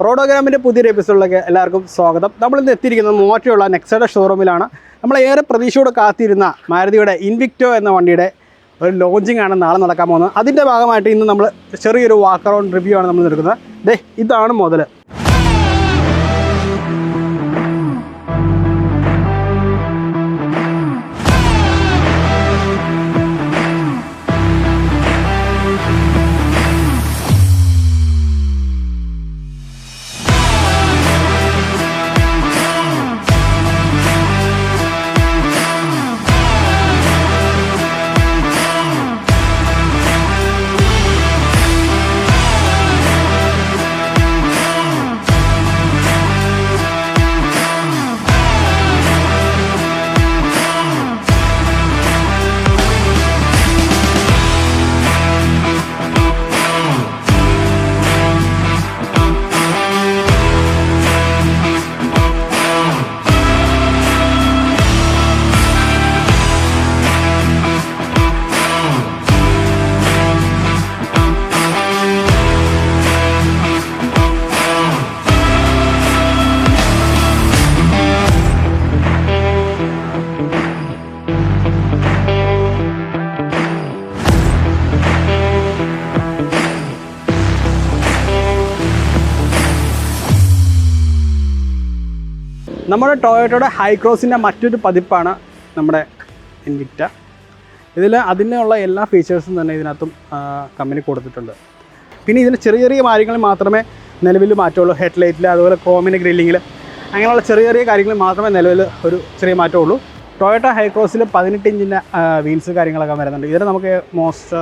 റോഡോഗ്രാമിൻ്റെ പുതിയൊരു എപ്പിസോഡിലേക്ക് എല്ലാവർക്കും സ്വാഗതം. നമ്മളിന്ന് എത്തിയിരിക്കുന്നത് മൂവാറ്റുപുഴ നെക്സയുടെ ഷോറൂമിലാണ്. നമ്മളേറെ പ്രതീക്ഷയോടെ കാത്തിരുന്ന മാരുതിയുടെ ഇൻവിക്ടോ എന്ന വണ്ടിയുടെ ഒരു ലോഞ്ചിങ് ആണ് നാളെ നടക്കാൻ പോകുന്നത്. അതിൻ്റെ ഭാഗമായിട്ട് ഇന്ന് നമ്മൾ ചെറിയൊരു വാക്ക് അറൗണ്ട് റിവ്യൂ ആണ് നമ്മൾ എടുക്കുന്നത്. ഇതാണ് മുതൽ. നമ്മുടെ ടൊയോട്ടയുടെ ഹൈക്രോസിൻ്റെ മറ്റൊരു പതിപ്പാണ് നമ്മുടെ ഇൻവിക്റ്റ. ഇതിൽ അതിനുള്ള എല്ലാ ഫീച്ചേഴ്സും തന്നെ ഇതിനകത്തും കമ്പനി കൊടുത്തിട്ടുണ്ട്. പിന്നെ ഇതിന് ചെറിയ ചെറിയ കാര്യങ്ങൾ മാത്രമേ നിലവിൽ മാറ്റമുള്ളൂ. ഹെഡ്ലൈറ്റിൽ, അതുപോലെ ക്രോമിൻ്റെ ഗ്രില്ലിങ്ങിൽ, അങ്ങനെയുള്ള ചെറിയ ചെറിയ കാര്യങ്ങൾ മാത്രമേ നിലവിൽ ഒരു ചെറിയ മാറ്റമുള്ളൂ. ടൊയോട്ട ഹൈക്രോസിൽ 18 ഇഞ്ചിൻ്റെ വീൽസ് കാര്യങ്ങളൊക്കെ വരുന്നുണ്ട്. ഇതിൽ നമുക്ക് മോസ്റ്റ്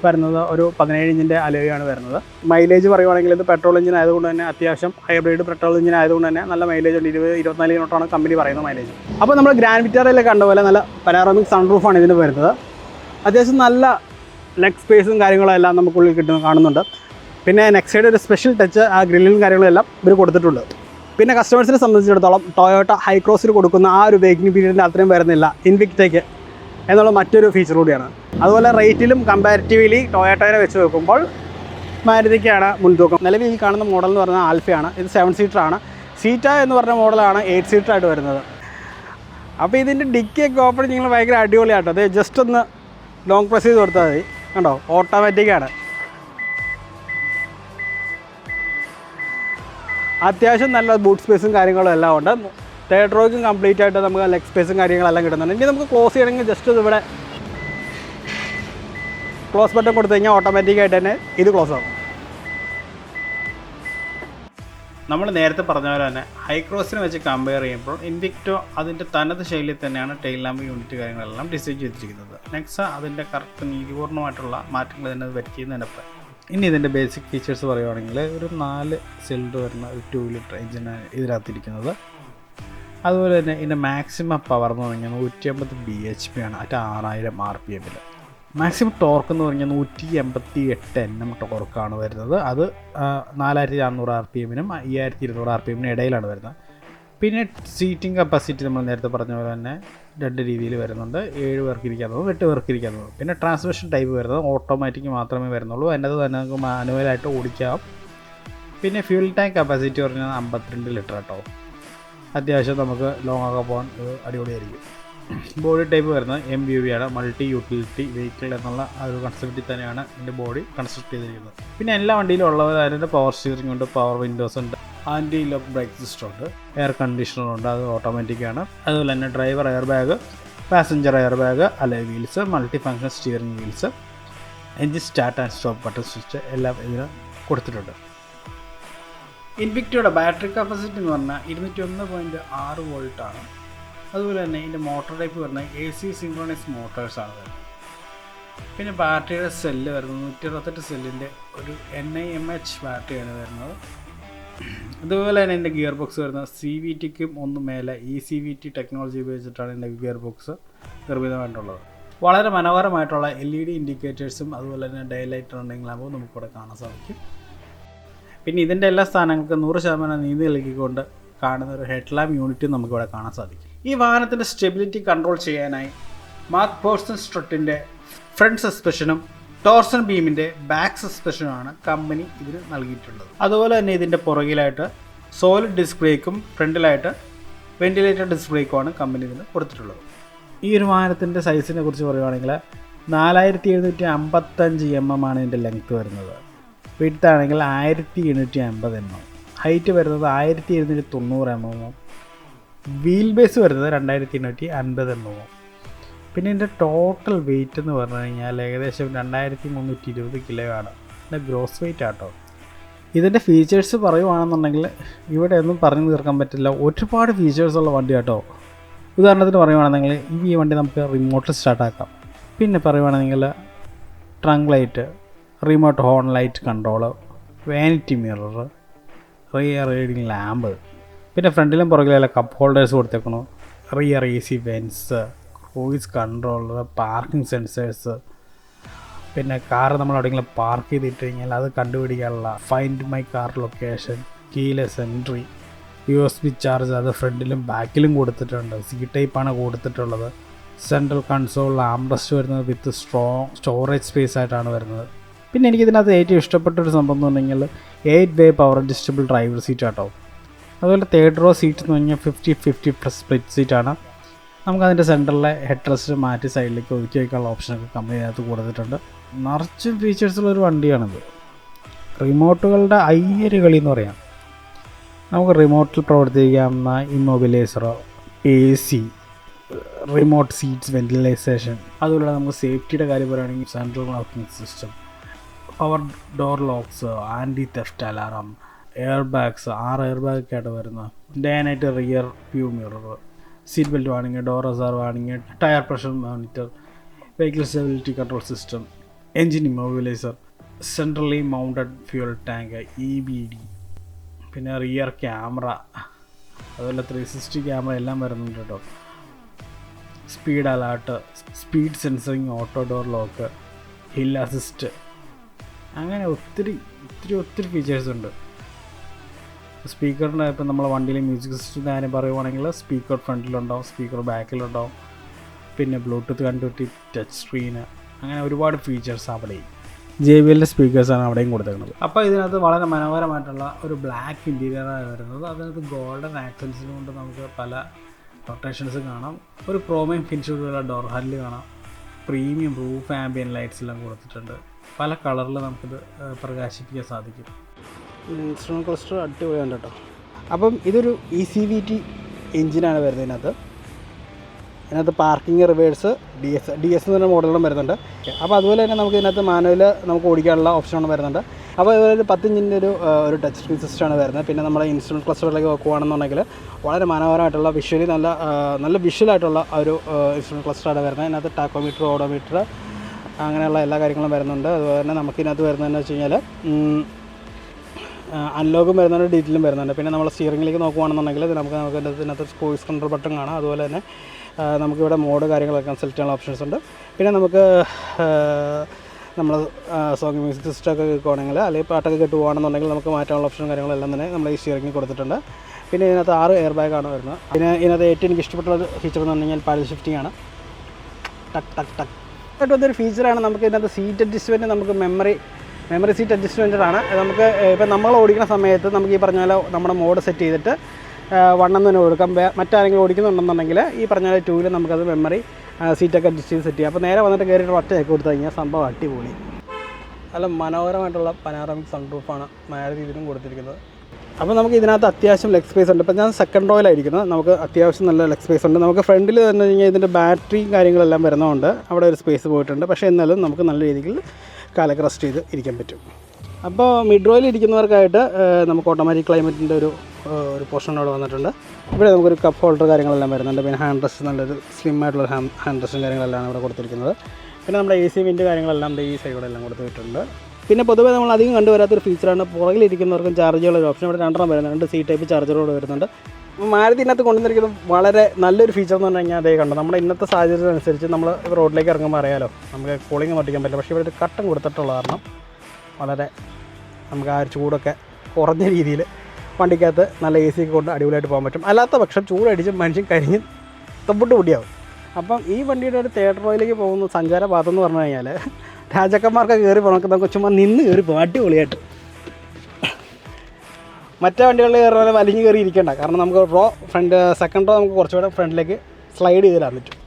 വരുന്നത് ഒരു 17 ഇഞ്ചിൻ്റെ അലോയാണ് വരുന്നത്. മൈലേജ് പറയുവാണെങ്കിൽ ഇത് പെട്രോൾ എഞ്ചിൻ ആയതുകൊണ്ട് തന്നെ അത്യാവശ്യം ഹൈബ്രിഡ് പെട്രോൾ എഞ്ചിൻ ആയതുകൊണ്ട് തന്നെ നല്ല മൈലേജ് ഉണ്ട്. 20-24 കിലോമീറ്ററാണ് കമ്പനി പറയുന്ന മൈലേജ്. അപ്പോൾ നമ്മൾ ഗ്രാൻഡ് വിറ്റാറയിൽ കണ്ട പോലെ നല്ല പനോറാമിക് സൺറൂഫാണ് ഇതിന് വരുന്നത്. അത്യാവശ്യം നല്ല ലെഗ് സ്പേസും കാര്യങ്ങളും എല്ലാം നമുക്കുള്ളിൽ കാണുന്നുണ്ട്. പിന്നെ നെക്സയുടെ ഒരു സ്പെഷ്യൽ ടച്ച് ആ ഗ്രില്ലും കാര്യങ്ങളെല്ലാം ഇവർ കൊടുത്തിട്ടുണ്ട്. പിന്നെ കസ്റ്റമേഴ്സിനെ സംബന്ധിച്ചിടത്തോളം ടൊയോട്ട ഹൈക്രോസിൽ കൊടുക്കുന്ന ആ ഒരു വെയിറ്റിംഗ് പീരീഡിൻ്റെ അത്രയും വരുന്നില്ല ഇൻവിക്റ്റയ്ക്ക് എന്നുള്ള മറ്റൊരു ഫീച്ചർ കൂടിയാണ്. അതുപോലെ റേറ്റിലും കമ്പാരിറ്റീവ്ലി ടൊയോട്ടയെ വെച്ച് നോക്കുമ്പോൾ മാരുതിക്കാണ് മുൻതൂക്കം. നിലവിൽ ഈ കാണുന്ന മോഡൽ എന്ന് പറഞ്ഞാൽ ആൽഫയാണ്. ഇത് 7 സീറ്ററാണ്. സീറ്റ എന്ന് പറഞ്ഞ മോഡലാണ് 8 സീറ്ററായിട്ട് വരുന്നത്. അപ്പോൾ ഇതിൻ്റെ ഡിക്കിയൊക്കെ ഓപ്പൺ നിങ്ങൾ ഭയങ്കര അടിപൊളിയാട്ടോ. അത് ജസ്റ്റ് ഒന്ന് ലോങ് പ്രസ് ചെയ്ത് കൊടുത്താൽ മതി. കണ്ടോ, ഓട്ടോമാറ്റിക്കാണ്. അത്യാവശ്യം നല്ല ബൂട്ട് സ്പേസും കാര്യങ്ങളും എല്ലാം ഉണ്ട്. തേർഡ് റോയ്ക്കും കംപ്ലീറ്റ് ആയിട്ട് നമുക്ക് ലെഗ് സ്പേസും കാര്യങ്ങളെല്ലാം കിട്ടുന്നുണ്ട്. ഇനി നമുക്ക് ക്ലോസ് ചെയ്യണമെങ്കിൽ ജസ്റ്റ് ഇവിടെ ക്ലോസ് ബട്ടൺ കൊടുത്തു കഴിഞ്ഞാൽ ഓട്ടോമാറ്റിക്കായിട്ട് തന്നെ ഇത് ക്ലോസ് ആകും. നമ്മൾ നേരത്തെ പറഞ്ഞ പോലെ തന്നെ ഹൈക്രോസിനെ വെച്ച് കമ്പയർ ചെയ്യുമ്പോൾ ഇൻവിക്ടോ അതിൻ്റെ തനത് ശൈലിയിൽ തന്നെയാണ് ടെയിൽ ലാമ്പ് യൂണിറ്റ് കാര്യങ്ങളെല്ലാം ഡിസൈൻ ചെയ്തിരിക്കുന്നത്. നെക്സ അതിൻ്റെ കറക്റ്റ് നീതിപൂർണ്ണമായിട്ടുള്ള മാറ്റങ്ങൾ തന്നെ വരുത്തിയെന്നതിനൊപ്പം ഇനി ഇതിൻ്റെ ബേസിക് ഫീച്ചേഴ്സ് പറയുകയാണെങ്കിൽ ഒരു 4 സിലിണ്ടർ വരുന്ന ഒരു 2 ലിറ്റർ എഞ്ചിനാണ് ഇതിനകത്തിരിക്കുന്നത്. അതുപോലെ തന്നെ ഇതിൻ്റെ മാക്സിമം പവർ എന്ന് പറഞ്ഞാൽ 150 bhp ആണ് അറ്റ് 6000 RPM. മാക്സിമം ടോർക്ക് എന്ന് പറഞ്ഞാൽ 188 Nm ടോർക്കാണ് വരുന്നത്. അത് 4400 RPM-നും 5200 RPM-നും ഇടയിലാണ് വരുന്നത്. പിന്നെ സീറ്റിംഗ് കപ്പാസിറ്റി നമ്മൾ നേരത്തെ പറഞ്ഞ പോലെ തന്നെ 2 രീതിയിൽ വരുന്നുണ്ട്. 7 പേർക്ക് ഇരിക്കാവുന്നതും 8 പേർക്ക് ഇരിക്കാവുന്നതും. പിന്നെ ട്രാൻസ്മിഷൻ ടൈപ്പ് വരുന്നത് ഓട്ടോമാറ്റിക് മാത്രമേ വരുന്നുള്ളൂ. അതിനകത്ത് തന്നെ നമുക്ക് മാനുവലായിട്ട് ഓടിക്കാം. പിന്നെ ഫ്യൂൽ ടാങ്ക് കപ്പാസിറ്റി പറഞ്ഞാൽ 52 ലിറ്റർ കേട്ടോ. അത്യാവശ്യം നമുക്ക് ലോങ് ഒക്കെ പോകാൻ അടിപൊളിയായിരിക്കും. ബോഡി ടൈപ്പ് വരുന്നത് MUV ആണ്, മൾട്ടി യൂട്ടിലിറ്റി വെഹിക്കിൾ എന്നുള്ള ആ ഒരു കൺസെപ്റ്റിൽ തന്നെയാണ് ഇതിൻ്റെ ബോഡി കൺസ്ട്രക്ട് ചെയ്തിരിക്കുന്നത്. പിന്നെ എല്ലാ വണ്ടിയിലും ഉള്ളവർ അതിൻ്റെ പവർ സ്റ്റിയറിംഗ് ഉണ്ട്, പവർ വിൻഡോസ് ഉണ്ട്, ആൻറ്റി ലോക്ക് ബ്രേക്ക് സിസ്റ്റം ഉണ്ട്, എയർ കണ്ടീഷണർ ഉണ്ട്, അത് ഓട്ടോമാറ്റിക്കാണ്. അതുപോലെ തന്നെ driver air bag, passenger air bag, alloy wheels, multi function steering wheels, engine start and stop button switch എല്ലാം ഇതിന് കൊടുത്തിട്ടുണ്ട്. ഇൻവിക്ടോയുടെ ബാറ്ററി കപ്പാസിറ്റി എന്ന് പറഞ്ഞാൽ 201.6 വോൾട്ടാണ്. അതുപോലെ തന്നെ ഇതിൻ്റെ മോട്ടോർ ടൈപ്പ് വരുന്നത് AC സിങ്ക്രോണൈസ് മോട്ടോഴ്സാണ് വരുന്നത്. പിന്നെ ബാറ്ററിയുടെ സെല്ല് വരുന്നത് 128 സെല്ലിൻ്റെ ഒരു NIMH ബാറ്ററിയാണ് വരുന്നത്. അതുപോലെ തന്നെ എൻ്റെ ഗിയർ ബോക്സ് വരുന്നത് CVTക്കും ഒന്ന് മേലെ ECVT ടെക്നോളജി ഉപയോഗിച്ചിട്ടാണ് എൻ്റെ ഗിയർ ബോക്സ് നിർമ്മിതമായിട്ടുള്ളത്. വളരെ മനോഹരമായിട്ടുള്ള LED ഇൻഡിക്കേറ്റേഴ്സും അതുപോലെ തന്നെ ഡേ ലൈറ്റ് റണ്ണിംഗ് ലാമ്പും നമുക്കിവിടെ കാണാൻ സാധിക്കും. പിന്നെ ഇതിൻ്റെ എല്ലാ സ്ഥാനങ്ങൾക്കും 100% നീതി നൽകിക്കൊണ്ട് കാണുന്ന ഒരു ഹെഡ് ലാമ്പ് യൂണിറ്റും നമുക്കിവിടെ കാണാൻ സാധിക്കും. ഈ വാഹനത്തിൻ്റെ സ്റ്റെബിലിറ്റി കൺട്രോൾ ചെയ്യാനായി മാർക്ക് പേഴ്സൺ സ്ട്രട്ടിൻ്റെ ഫ്രണ്ട് സസ്പെൻഷനും ടോർസൺ ബീമിൻ്റെ ബാക്ക് സസ്പെൻഷനാണ് കമ്പനി ഇതിന് നൽകിയിട്ടുള്ളത്. അതുപോലെ തന്നെ ഇതിൻ്റെ പുറകിലായിട്ട് സോളിഡ് ഡിസ്ക് ബ്രേക്കും ഫ്രണ്ടിലായിട്ട് വെന്റിലേറ്റഡ് ഡിസ്ക് ബ്രേക്കുമാണ് കമ്പനി ഇതിന് കൊടുത്തിട്ടുള്ളത്. ഈ ഒരു വാഹനത്തിൻ്റെ സൈസിനെ കുറിച്ച് പറയുകയാണെങ്കിൽ 4755 mm ആണ് ഇതിൻ്റെ ലെങ്ത്ത് വരുന്നത്. വിഡ്ത്ത് ആണെങ്കിൽ 1850 mm, ഹൈറ്റ് വരുന്നത് 1790 mm, വീൽ ബേസ് വരുന്നത് 2850 mm. പിന്നെ ഇതിൻ്റെ ടോട്ടൽ വെയിറ്റ് എന്ന് പറഞ്ഞു കഴിഞ്ഞാൽ ഏകദേശം 2320 കിലോ ആണ്. ഇതിൻ്റെ ഗ്രോസ് വെയിറ്റ് ആട്ടോ. ഇതിൻ്റെ ഫീച്ചേഴ്സ് പറയുവാണെന്നുണ്ടെങ്കിൽ ഇവിടെ ഒന്നും പറഞ്ഞു തീർക്കാൻ പറ്റില്ല, ഒരുപാട് ഫീച്ചേഴ്സുള്ള വണ്ടി കേട്ടോ. ഉദാഹരണത്തിന് പറയുവാണെന്നുണ്ടെങ്കിൽ ഈ വണ്ടി നമുക്ക് റിമോട്ടിൽ സ്റ്റാർട്ടാക്കാം. പിന്നെ പറയുവാണെങ്കിൽ trunk light, remote horn light control, vanity mirror, rear reading lamp, പിന്നെ ഫ്രണ്ടിലും പുറകിലെല്ലാം കപ്പ് ഹോൾഡേഴ്സ് കൊടുത്തേക്കണം, rear AC vents, cruise control, parking sensors, പിന്നെ കാർ നമ്മൾ എവിടെയെങ്കിലും പാർക്ക് ചെയ്തിട്ട് കഴിഞ്ഞാൽ അത് കണ്ടുപിടിക്കാനുള്ള find my car location, keyless entry, USB charge അത് ഫ്രണ്ടിലും ബാക്കിലും കൊടുത്തിട്ടുണ്ട്. C-ടൈപ്പാണ് കൊടുത്തിട്ടുള്ളത്. സെൻട്രൽ കൺസോൾ ആംറസ്റ്റ് വരുന്നത് വിത്ത് സ്റ്റോറേജ് സ്പേസ് ആയിട്ടാണ് വരുന്നത്. പിന്നെ എനിക്കിതിനകത്ത് ഏറ്റവും ഇഷ്ടപ്പെട്ടൊരു സംഭവം എന്ന് പറഞ്ഞെങ്കിൽ 8-way power adjustable driver seat ആട്ടോ. അതുപോലെ തേർഡ് റോ സീറ്റ് എന്ന് പറഞ്ഞാൽ 50-50 പ്ലസ് സ്പ്ലിറ്റ് സീറ്റാണ്. നമുക്കതിൻ്റെ സെൻറ്ററിലെ ഹെഡ് റെസ്റ്റ് മാറ്റി സൈഡിലേക്ക് ഒതുക്കി വയ്ക്കാനുള്ള ഓപ്ഷനൊക്കെ കമ്പനിക്കകത്ത് കൊടുത്തിട്ടുണ്ട്. നിറച്ചും ഫീച്ചേഴ്സുള്ളൊരു വണ്ടിയാണിത്. റിമോട്ടുകളുടെ അയ്യൊരു കളി എന്ന് പറയാം. നമുക്ക് റിമോട്ടിൽ പ്രവർത്തിക്കാവുന്ന ഇമ്മൊബിലൈസറോ, AC, റിമോട്ട് സീറ്റ്സ് വെന്റിലൈസേഷൻ, അതുപോലെ നമുക്ക് സേഫ്റ്റിയുടെ കാര്യം പറയുകയാണെങ്കിൽ central locking system, power door locks, anti theft alarm, air bags, 6 air ബാഗൊക്കെയായിട്ട് വരുന്നത്, day night rear view mirror, seat belt വാണിങ്, door reserve വാണിങ്, tyre pressure monitor, vehicle stability control system, engine immobiliser, centrally mounted fuel tank, EBD, പിന്നെ rear camera, അതുപോലെ 360 camera എല്ലാം വരുന്നുണ്ട് കേട്ടോ. Speed alert, speed censoring, auto door lock, hill assist, അങ്ങനെ ഒത്തിരി features ഉണ്ട്. സ്പീക്കറിൻ്റെ ഇപ്പം നമ്മളെ വണ്ടിയിലെ മ്യൂസിക് സിസ്റ്റത്തിൻ്റെ കാര്യം പറയുവാണെങ്കിൽ സ്പീക്കർ ഫ്രണ്ടിലുണ്ടാവും, സ്പീക്കർ ബാക്കിലുണ്ടാവും, പിന്നെ ബ്ലൂടൂത്ത് കണക്ടിവിറ്റി, ടച്ച് സ്ക്രീന്, അങ്ങനെ ഒരുപാട് ഫീച്ചേഴ്സ് അവിടെയും. JBLൻ്റെ സ്പീക്കേഴ്സാണ് അവിടെയും കൊടുത്തേക്കുന്നത്. അപ്പോൾ ഇതിനകത്ത് വളരെ മനോഹരമായിട്ടുള്ള ഒരു ബ്ലാക്ക് ഇൻറ്റീരിയറാണ് വരുന്നത്. അതിനകത്ത് ഗോൾഡൻ ആക്സൻസിന് കൊണ്ട് നമുക്ക് പല റൊട്ടേഷൻസ് കാണാം. ഒരു ക്രോമിയം ഫിനിഷോടുള്ള ഡോർ ഹാൻഡിൽ കാണാം. പ്രീമിയം റൂഫ് ആംബിയൻ ലൈറ്റ്സ് എല്ലാം കൊടുത്തിട്ടുണ്ട്. പല കളറിൽ നമുക്കിത് പ്രകാശിപ്പിക്കാൻ സാധിക്കും. ഇൻസ്ട്രുമെൻറ്റ് ക്ലസ്റ്റർ അടിപൊളിയാണ് കേട്ടോ. അപ്പം ഇതൊരു ECVT എഞ്ചിനാണ് വരുന്നത്. ഇതിനകത്ത് പാർക്കിംഗ്, റിവേഴ്സ്, DS എന്ന് പറഞ്ഞ മോഡലും വരുന്നുണ്ട്. അപ്പോൾ അതുപോലെ തന്നെ നമുക്ക് ഇതിനകത്ത് മാനുവൽ നമുക്ക് ഓടിക്കാനുള്ള ഓപ്ഷനാണ് വരുന്നുണ്ട്. അപ്പോൾ അതുപോലെ ഒരു 10 ഇഞ്ചിൻ്റെ ഒരു ടച്ച് സ്ക്രീൻ സിസ്റ്റമാണ് വരുന്നത്. പിന്നെ നമ്മുടെ ഇൻസ്ട്രുമെൻറ്റ് ക്ലസ്റ്ററിലേക്ക് നോക്കുകയാണെന്നുണ്ടെങ്കിൽ വളരെ മനോഹരമായിട്ടുള്ള വിഷ്വലി നല്ല വിഷ്വലായിട്ടുള്ള ഒരു ഇൻസ്ട്രുമെൻറ്റ് ക്ലസ്റ്ററാണ് വരുന്നത്. ഇതിനകത്ത് ടാക്കോമീറ്റർ, ഓഡോമീറ്റർ, അങ്ങനെയുള്ള എല്ലാ കാര്യങ്ങളും വരുന്നുണ്ട്. അതുപോലെ തന്നെ നമുക്ക് ഇതിനകത്ത് വരുന്നതെന്ന് വെച്ച് കഴിഞ്ഞാൽ അൺലോക്കും വരുന്നുണ്ട്, ഡീറ്റെയിലും വരുന്നുണ്ട്. പിന്നെ നമ്മൾ സ്റ്റിയറിംഗിലേക്ക് നോക്കുകയാണെന്നുണ്ടെങ്കിൽ നമുക്ക് ഇതിനകത്ത് ക്രൂയിസ് കൺട്രോൾ ബട്ടൺ കാണാം. അതുപോലെ തന്നെ നമുക്കിവിടെ മോഡ് കാര്യങ്ങളൊക്കെ സെലക്ട് ചെയ്യാനുള്ള ഓപ്ഷൻസ് ഉണ്ട്. പിന്നെ നമുക്ക് നമ്മൾ സോങ് മ്യൂസിക് സിസ്റ്റമൊക്കെ കേൾക്കുകയാണെങ്കിൽ അല്ലെങ്കിൽ പാട്ടൊക്കെ കേട്ടുപോകുകയാണെന്നുണ്ടെങ്കിൽ നമുക്ക് മാറ്റാനുള്ള ഓപ്ഷനും കാര്യങ്ങളെല്ലാം തന്നെ നമ്മൾ ഈ സ്റ്റിയറിംഗിൽ കൊടുത്തിട്ടുണ്ട്. പിന്നെ ഇതിനകത്ത് 6 എയർ ബാഗാണ് വരുന്നത്. പിന്നെ ഇതിനകത്ത് ഏറ്റവും എനിക്ക് ഇഷ്ടപ്പെട്ട ഫീച്ചർ എന്ന് പറഞ്ഞു കഴിഞ്ഞാൽ പാഡൽ ഷിഫ്റ്റിംഗ് ആണ്. ടക്ക് ടക്ക് ടക്ക് ആയിട്ടൊരു ഫീച്ചറാണ്. നമുക്ക് ഇതിനകത്ത് സീറ്റ് അഡ്ജസ്റ്റ്മെൻറ്റ്, നമുക്ക് മെമ്മറി സീറ്റ് അഡ്ജസ്റ്റ്മെൻറ്റാണ്. നമുക്ക് ഇപ്പം നമ്മൾ ഓടിക്കുന്ന സമയത്ത് നമുക്ക് ഈ പറഞ്ഞ പോലെ നമ്മുടെ മോഡ് സെറ്റ് ചെയ്തിട്ട് 1 എന്ന് തന്നെ കൊടുക്കാം. മറ്റാരെങ്കിലും ഓടിക്കുന്നുണ്ടെന്നുണ്ടെങ്കിൽ ഈ പറഞ്ഞ പോലെ 2-ൽ നമുക്കത് മെമ്മറി സീറ്റൊക്കെ അഡ്ജസ്റ്റ് ചെയ്ത് സെറ്റ് ചെയ്യാം. അപ്പോൾ നേരെ വന്നിട്ട് കയറിയിട്ട് ഒറ്റയൊക്കെ കൊടുത്തു കഴിഞ്ഞാൽ സംഭവം അടിപൊളി. നല്ല മനോഹരമായിട്ടുള്ള പനോറാമിക് സൺറൂഫാണ് മാരുതി ഇതിനും കൊടുത്തിരിക്കുന്നത്. അപ്പോൾ നമുക്ക് ഇതിനകത്ത് അത്യാവശ്യം ലെഗ് സ്പേസ് ഉണ്ട്. ഇപ്പോൾ ഞാൻ സെക്കൻഡ് റോയിലായിരിക്കുന്നത്. നമുക്ക് അത്യാവശ്യം നല്ല ലെഗ് സ്പേസ് ഉണ്ട്. നമുക്ക് ഫ്രണ്ടിൽ തന്നെ കഴിഞ്ഞാൽ ഇതിൻ്റെ ബാറ്ററിയും കാര്യങ്ങളെല്ലാം വരുന്നതുകൊണ്ട് അവിടെ ഒരു സ്പേസ് പോയിട്ടുണ്ട്. പക്ഷേ എന്നാലും നമുക്ക് നല്ല രീതിയിൽ കാലൊക്കെ റെസ്റ്റ് ചെയ്ത് ഇരിക്കാൻ പറ്റും. അപ്പോൾ മിഡ് റോയിൽ ഇരിക്കുന്നവർക്കായിട്ട് നമുക്ക് ഓട്ടോമാറ്റിക് ക്ലൈമറ്റിൻ്റെ ഒരു പോർഷൻ അവിടെ വന്നിട്ടുണ്ട്. ഇവിടെ നമുക്കൊരു കപ്പ് ഹോൾഡർ കാര്യങ്ങളെല്ലാം വരുന്നുണ്ട്. പിന്നെ ഹാൻഡ് റെസ്റ്റ്, നല്ലൊരു സ്ലിം ആയിട്ടുള്ള ഹാൻഡ് റെസ്റ്റും കാര്യങ്ങളെല്ലാം ഇവിടെ കൊടുത്തിരിക്കുന്നത്. പിന്നെ നമ്മുടെ AC വെൻ്റ് കാര്യങ്ങളെല്ലാം ഈ സൈഡിലെല്ലാം കൊടുത്തിട്ടുണ്ട്. പിന്നെ പൊതുവേ നമ്മൾ അധികം കണ്ടുവരാത്തൊരു ഫീച്ചറാണ് പുറകിലിരിക്കുന്നവർക്കും ചാർജ് ചെയ്യാനുള്ള ഒരു ഓപ്ഷൻ ഇവിടെ 2 വരുന്നുണ്ട്. C-ടൈപ്പ് ചാർജറോട് വരുന്നുണ്ട്. മാരുതി ഇതിനകത്ത് കൊണ്ടുവന്നിരിക്കുന്നത് വളരെ നല്ലൊരു ഫീച്ചർ എന്ന് പറഞ്ഞു കഴിഞ്ഞാൽ അതേ കണ്ടു. നമ്മുടെ ഇന്നത്തെ സാഹചര്യം അനുസരിച്ച് നമ്മൾ റോഡിലേക്ക് ഇറങ്ങുമ്പോൾ അറിയാലോ, നമുക്ക് കൂളിംഗ് മട്ടിക്കാൻ പറ്റില്ല. പക്ഷേ ഇവിടെ ഒരു കട്ടൻ കൊടുത്തിട്ടുള്ള കാരണം വളരെ നമുക്ക് ആ ഒരു ചൂടൊക്കെ കുറഞ്ഞ രീതിയിൽ വണ്ടിക്കകത്ത് നല്ല AC ഒക്കെ കൊണ്ട് അടിപൊളിയായിട്ട് പോകാൻ പറ്റും. അല്ലാത്ത പക്ഷം ചൂടടിച്ച് മനുഷ്യൻ കരിഞ്ഞ് തമ്പിട്ട് പൊടിയാവും. അപ്പം ഈ വണ്ടിയുടെ ഒരു തേർഡ് റോയിലേക്ക് പോകുന്ന സഞ്ചാരപാത എന്ന് പറഞ്ഞു കഴിഞ്ഞാൽ രാജാക്കന്മാർക്ക് കയറി പോകണം, നമുക്ക് ചുമ്മാ നിന്ന് കയറി പോകും അടിപൊളിയായിട്ട്. മറ്റേ വണ്ടികളിൽ കയറുന്ന പോലെ വലിഞ്ഞ് കയറി ഇരിക്കേണ്ട, കാരണം നമുക്ക് സെക്കൻഡ് റോ നമുക്ക് കുറച്ചുകൂടെ ഫ്രണ്ടിലേക്ക് സ്ലൈഡ് ചെയ്ത് തരാൻ പറ്റും.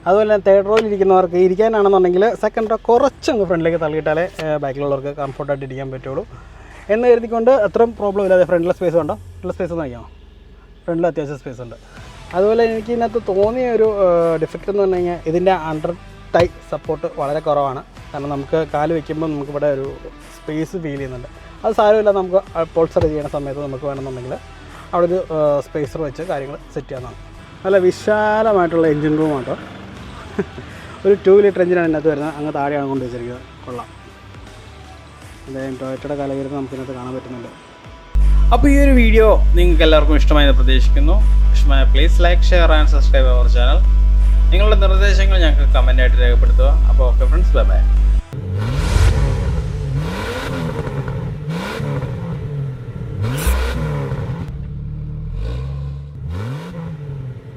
അതുപോലെ തേർഡ് റോയിൽ ഇരിക്കുന്നവർക്ക് ഇരിക്കാനാണെന്നുണ്ടെങ്കിൽ സെക്കൻഡ് റോ കുറച്ചൊന്ന് ഫ്രണ്ടിലേക്ക് തള്ളിയിട്ടാലേ ബാക്കിലുള്ളവർക്ക് കംഫർട്ടായിട്ട് ഇരിക്കാൻ പറ്റുള്ളൂ എന്ന് കരുതിക്കൊണ്ട് അത്രയും പ്രോബ്ലം ഇല്ലാതെ ഫ്രണ്ടിലെ സ്പേസ് ഉണ്ടോ, ഫ്രണ്ടിലെ സ്പേസ് ഒന്ന് നോക്കിയാൽ ഫ്രണ്ടിൽ അത്യാവശ്യം സ്പേസ് ഉണ്ട്. അതുപോലെ എനിക്ക് ഇതിനകത്ത് തോന്നിയ ഒരു ഡിഫക്റ്റ് എന്ന് പറഞ്ഞു കഴിഞ്ഞാൽ ഇതിൻ്റെ അണ്ടർ ടൈ സപ്പോർട്ട് വളരെ കുറവാണ്. കാരണം നമുക്ക് കാല് വയ്ക്കുമ്പോൾ നമുക്കിവിടെ ഒരു സ്പേസ് ഫീൽ ചെയ്യുന്നുണ്ട്. അത് സാരമില്ല, നമുക്ക് പോൾസർ ചെയ്യുന്ന സമയത്ത് നമുക്ക് വേണമെന്നുണ്ടെങ്കിൽ അവിടെ ഒരു സ്പേസർ വെച്ച് കാര്യങ്ങൾ സെറ്റ് ചെയ്യാവുന്നതാണ്. നല്ല വിശാലമായിട്ടുള്ള എൻജിൻ റൂമാട്ടോ. ഒരു 2 ലിറ്റർ എഞ്ചിനാണ് ഇതിനകത്ത് വരുന്നത്. അങ്ങ് താഴെയാണ് കൊണ്ട് വെച്ചിരിക്കുന്നത്. കൊള്ളാം. എന്തായാലും ടൊയോട്ടയുടെ കാലഘട്ടത്തിൽ നമുക്കിതിനകത്ത് കാണാൻ പറ്റുന്നുണ്ട്. അപ്പോൾ ഈ ഒരു വീഡിയോ നിങ്ങൾക്ക് എല്ലാവർക്കും ഇഷ്ടമായെന്ന് പ്രതീക്ഷിക്കുന്നു. ഇഷ്ടമായ please like, share and subscribe our channel. നിങ്ങളുടെ നിർദ്ദേശങ്ങൾ ഞങ്ങൾക്ക് കമൻ്റായിട്ട് രേഖപ്പെടുത്തുക. അപ്പോൾ ഓക്കെ ഫ്രണ്ട്സ്, ബൈ ബൈ.